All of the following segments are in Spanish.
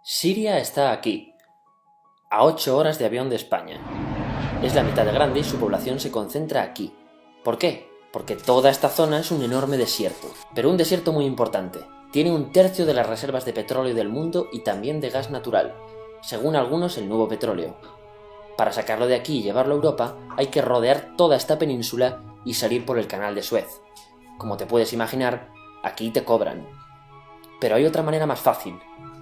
Siria está aquí, a 8 horas de avión de España. Es la mitad de grande y su población se concentra aquí. ¿Por qué? Porque toda esta zona es un enorme desierto, pero un desierto muy importante. Tiene 1/3 de las reservas de petróleo del mundo y también de gas natural, según algunos el nuevo petróleo. Para sacarlo de aquí y llevarlo a Europa, hay que rodear toda esta península y salir por el canal de Suez. Como te puedes imaginar, aquí te cobran. Pero hay otra manera más fácil,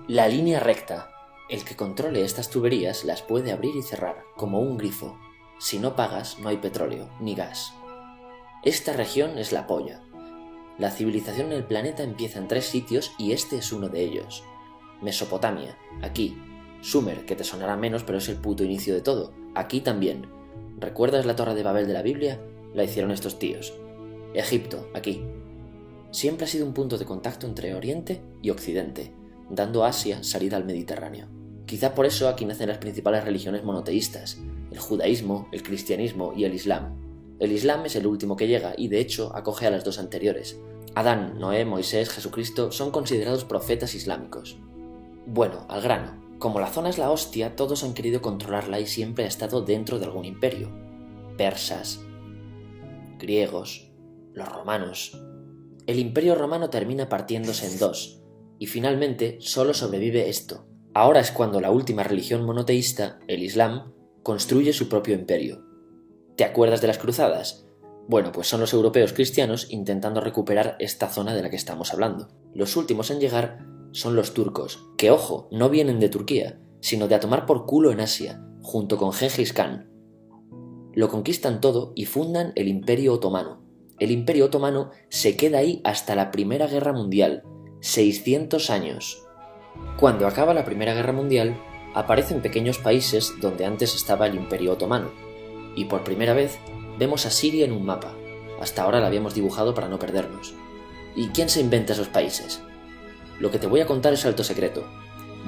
la línea recta. El que controle estas tuberías las puede abrir y cerrar, como un grifo. Si no pagas, no hay petróleo, ni gas. Esta región es la polla. La civilización en el planeta empieza en 3 sitios y este es uno de ellos. Mesopotamia, aquí. Sumer, que te sonará menos, pero es el puto inicio de todo. Aquí también. ¿Recuerdas la Torre de Babel de la Biblia? La hicieron estos tíos. Egipto, aquí. Siempre ha sido un punto de contacto entre Oriente y Occidente, dando a Asia salida al Mediterráneo. Quizá por eso aquí nacen las principales religiones monoteístas, el judaísmo, el cristianismo y el islam. El islam es el último que llega y de hecho acoge a las 2 anteriores. Adán, Noé, Moisés, Jesucristo son considerados profetas islámicos. Bueno, al grano. Como la zona es la hostia, todos han querido controlarla y siempre ha estado dentro de algún imperio. Persas, griegos, los romanos. El imperio romano termina partiéndose en 2, y finalmente solo sobrevive esto. Ahora es cuando la última religión monoteísta, el Islam, construye su propio imperio. ¿Te acuerdas de las cruzadas? Bueno, pues son los europeos cristianos intentando recuperar esta zona de la que estamos hablando. Los últimos en llegar son los turcos, que ojo, no vienen de Turquía, sino de a tomar por culo en Asia, junto con Gengis Khan. Lo conquistan todo y fundan el Imperio Otomano. El Imperio Otomano se queda ahí hasta la Primera Guerra Mundial, 600 años. Cuando acaba la Primera Guerra Mundial, aparecen pequeños países donde antes estaba el Imperio Otomano, y por primera vez vemos a Siria en un mapa. Hasta ahora la habíamos dibujado para no perdernos. ¿Y quién se inventa esos países? Lo que te voy a contar es alto secreto.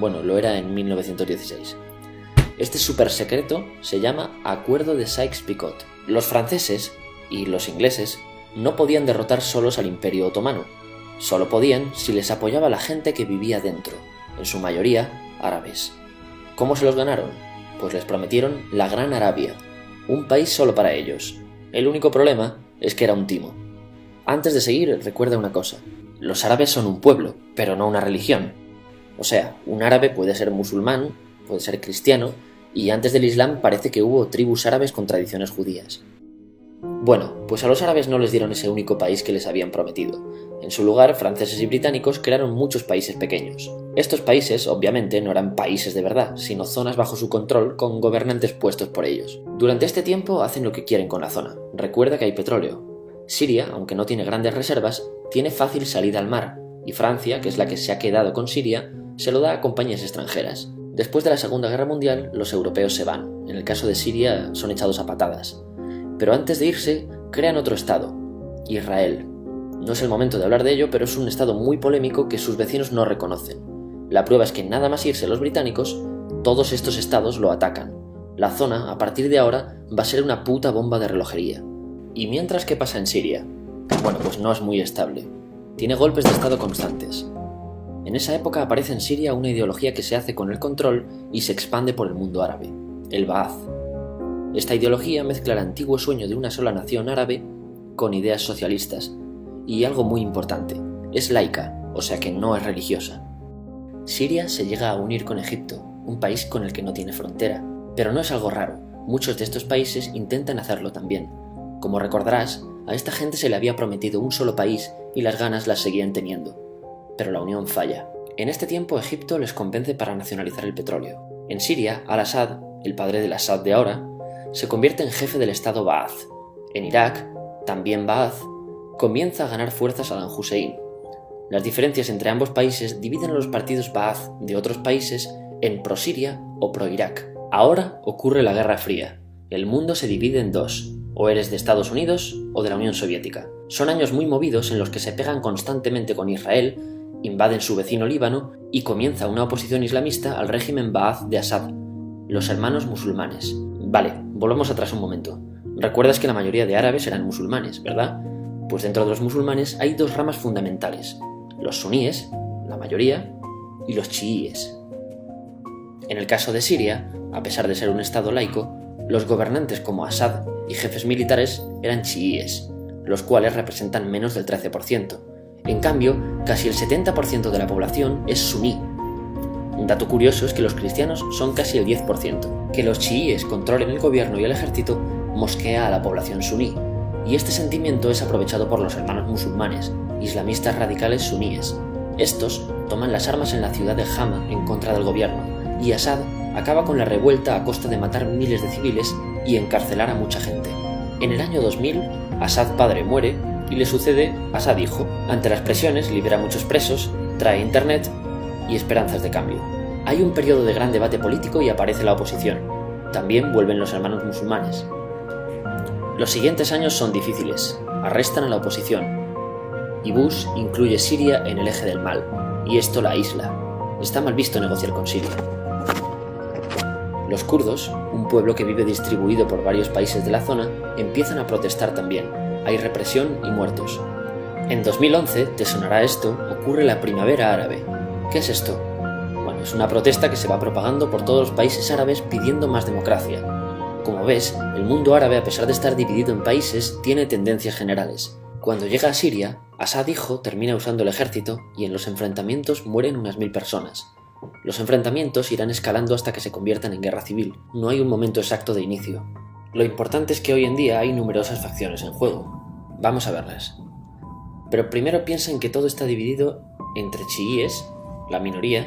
Bueno, lo era en 1916. Este súper secreto se llama Acuerdo de Sykes-Picot. Los franceses y los ingleses no podían derrotar solos al Imperio Otomano. Solo podían si les apoyaba la gente que vivía dentro, en su mayoría árabes. ¿Cómo se los ganaron? Pues les prometieron la Gran Arabia, un país solo para ellos. El único problema es que era un timo. Antes de seguir, recuerda una cosa. Los árabes son un pueblo, pero no una religión. O sea, un árabe puede ser musulmán, puede ser cristiano, y antes del Islam parece que hubo tribus árabes con tradiciones judías. Bueno, pues a los árabes no les dieron ese único país que les habían prometido. En su lugar, franceses y británicos crearon muchos países pequeños. Estos países, obviamente, no eran países de verdad, sino zonas bajo su control con gobernantes puestos por ellos. Durante este tiempo hacen lo que quieren con la zona. Recuerda que hay petróleo. Siria, aunque no tiene grandes reservas, tiene fácil salida al mar, y Francia, que es la que se ha quedado con Siria, se lo da a compañías extranjeras. Después de la Segunda Guerra Mundial, los europeos se van. En el caso de Siria, son echados a patadas. Pero antes de irse, crean otro estado, Israel. No es el momento de hablar de ello, pero es un estado muy polémico que sus vecinos no reconocen. La prueba es que nada más irse los británicos, todos estos estados lo atacan. La zona, a partir de ahora, va a ser una puta bomba de relojería. ¿Y mientras qué pasa en Siria? Bueno, pues no es muy estable. Tiene golpes de estado constantes. En esa época aparece en Siria una ideología que se hace con el control y se expande por el mundo árabe, el Ba'ath. Esta ideología mezcla el antiguo sueño de una sola nación árabe con ideas socialistas. Y algo muy importante, es laica, o sea que no es religiosa. Siria se llega a unir con Egipto, un país con el que no tiene frontera. Pero no es algo raro, muchos de estos países intentan hacerlo también. Como recordarás, a esta gente se le había prometido un solo país y las ganas las seguían teniendo. Pero la unión falla. En este tiempo Egipto les convence para nacionalizar el petróleo. En Siria, Al-Assad, el padre del Assad de ahora, se convierte en jefe del estado Ba'ath. En Irak, también Ba'ath, comienza a ganar fuerza Saddam Hussein. Las diferencias entre ambos países dividen a los partidos Ba'ath de otros países en pro-Siria o pro-Irak. Ahora ocurre la Guerra Fría. El mundo se divide en 2. O eres de Estados Unidos o de la Unión Soviética. Son años muy movidos en los que se pegan constantemente con Israel, invaden su vecino Líbano y comienza una oposición islamista al régimen Ba'ath de Assad, los hermanos musulmanes. Vale, volvamos atrás un momento. Recuerdas que la mayoría de árabes eran musulmanes, ¿verdad? Pues dentro de los musulmanes hay 2 ramas fundamentales, los suníes, la mayoría, y los chiíes. En el caso de Siria, a pesar de ser un estado laico, los gobernantes como Assad y jefes militares eran chiíes, los cuales representan menos del 13%. En cambio, casi el 70% de la población es suní. Un dato curioso es que los cristianos son casi el 10%. Que los chiíes controlen el gobierno y el ejército mosquea a la población suní, y este sentimiento es aprovechado por los hermanos musulmanes, islamistas radicales suníes. Estos toman las armas en la ciudad de Hama en contra del gobierno, y Assad acaba con la revuelta a costa de matar miles de civiles y encarcelar a mucha gente. En el año 2000, Assad padre muere y le sucede Assad hijo. Ante las presiones libera a muchos presos, trae internet y esperanzas de cambio. Hay un periodo de gran debate político y aparece la oposición. También vuelven los hermanos musulmanes. Los siguientes años son difíciles, arrestan a la oposición, y Bush incluye Siria en el eje del mal, y esto la aísla. Está mal visto negociar con Siria. Los kurdos, un pueblo que vive distribuido por varios países de la zona, empiezan a protestar también. Hay represión y muertos. En 2011, te sonará esto, ocurre la Primavera Árabe. ¿Qué es esto? Bueno, es una protesta que se va propagando por todos los países árabes pidiendo más democracia. Como ves, el mundo árabe, a pesar de estar dividido en países, tiene tendencias generales. Cuando llega a Siria, Assad hijo termina usando el ejército y en los enfrentamientos mueren unas 1000 personas. Los enfrentamientos irán escalando hasta que se conviertan en guerra civil. No hay un momento exacto de inicio. Lo importante es que hoy en día hay numerosas facciones en juego. Vamos a verlas. Pero primero piensa en que todo está dividido entre chiíes, la minoría,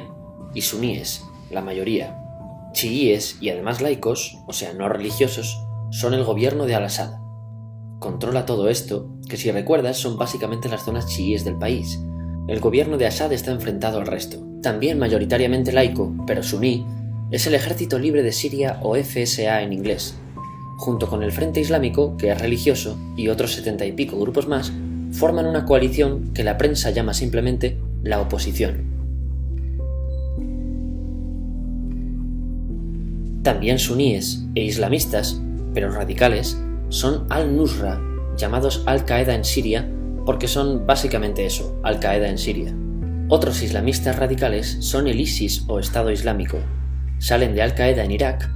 y suníes, la mayoría. Chiíes y además laicos, o sea, no religiosos, son el gobierno de Al-Assad. Controla todo esto, que si recuerdas son básicamente las zonas chiíes del país. El gobierno de Assad está enfrentado al resto. También mayoritariamente laico, pero suní, es el Ejército Libre de Siria o FSA en inglés. Junto con el Frente Islámico, que es religioso, y otros 70 y pico grupos más, forman una coalición que la prensa llama simplemente la oposición. También suníes e islamistas, pero radicales, son Al-Nusra, llamados Al-Qaeda en Siria, porque son básicamente eso, Al-Qaeda en Siria. Otros islamistas radicales son el ISIS o Estado Islámico. Salen de Al-Qaeda en Irak,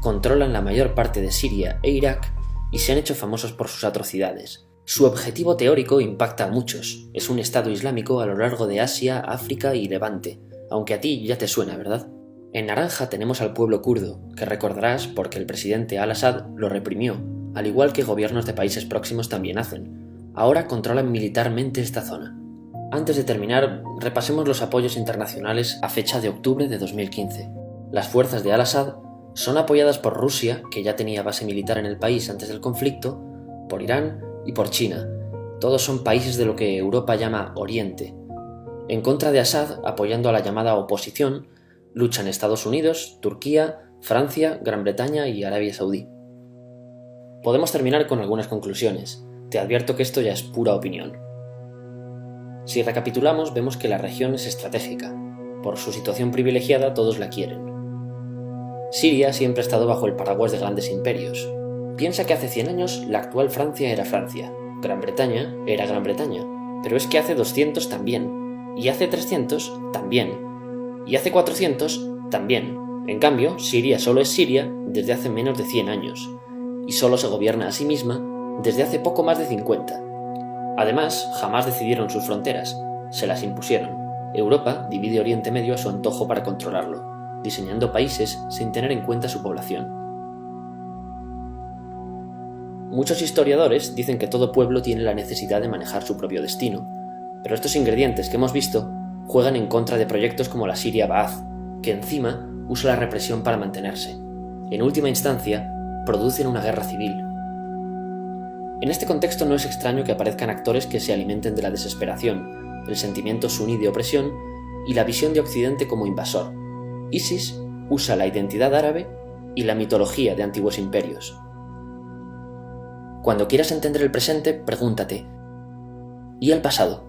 controlan la mayor parte de Siria e Irak y se han hecho famosos por sus atrocidades. Su objetivo teórico impacta a muchos. Es un Estado Islámico a lo largo de Asia, África y Levante, aunque a ti ya te suena, ¿verdad? En naranja tenemos al pueblo kurdo, que recordarás porque el presidente Al-Assad lo reprimió, al igual que gobiernos de países próximos también hacen. Ahora controlan militarmente esta zona. Antes de terminar, repasemos los apoyos internacionales a fecha de octubre de 2015. Las fuerzas de Al-Assad son apoyadas por Rusia, que ya tenía base militar en el país antes del conflicto, por Irán y por China. Todos son países de lo que Europa llama Oriente. En contra de Assad, apoyando a la llamada oposición, luchan Estados Unidos, Turquía, Francia, Gran Bretaña y Arabia Saudí. Podemos terminar con algunas conclusiones. Te advierto que esto ya es pura opinión. Si recapitulamos, vemos que la región es estratégica. Por su situación privilegiada, todos la quieren. Siria siempre ha estado bajo el paraguas de grandes imperios. Piensa que hace 100 años la actual Francia era Francia, Gran Bretaña era Gran Bretaña, pero es que hace 200 también, y hace 300 también, y hace 400 también. En cambio, Siria solo es Siria desde hace menos de 100 años, y solo se gobierna a sí misma desde hace poco más de 50. Además, jamás decidieron sus fronteras, se las impusieron. Europa divide Oriente Medio a su antojo para controlarlo, diseñando países sin tener en cuenta su población. Muchos historiadores dicen que todo pueblo tiene la necesidad de manejar su propio destino, pero estos ingredientes que hemos visto juegan en contra de proyectos como la Siria Ba'ath, que encima usa la represión para mantenerse. En última instancia, producen una guerra civil. En este contexto no es extraño que aparezcan actores que se alimenten de la desesperación, el sentimiento suní de opresión y la visión de Occidente como invasor. ISIS usa la identidad árabe y la mitología de antiguos imperios. Cuando quieras entender el presente, pregúntate: ¿y el pasado?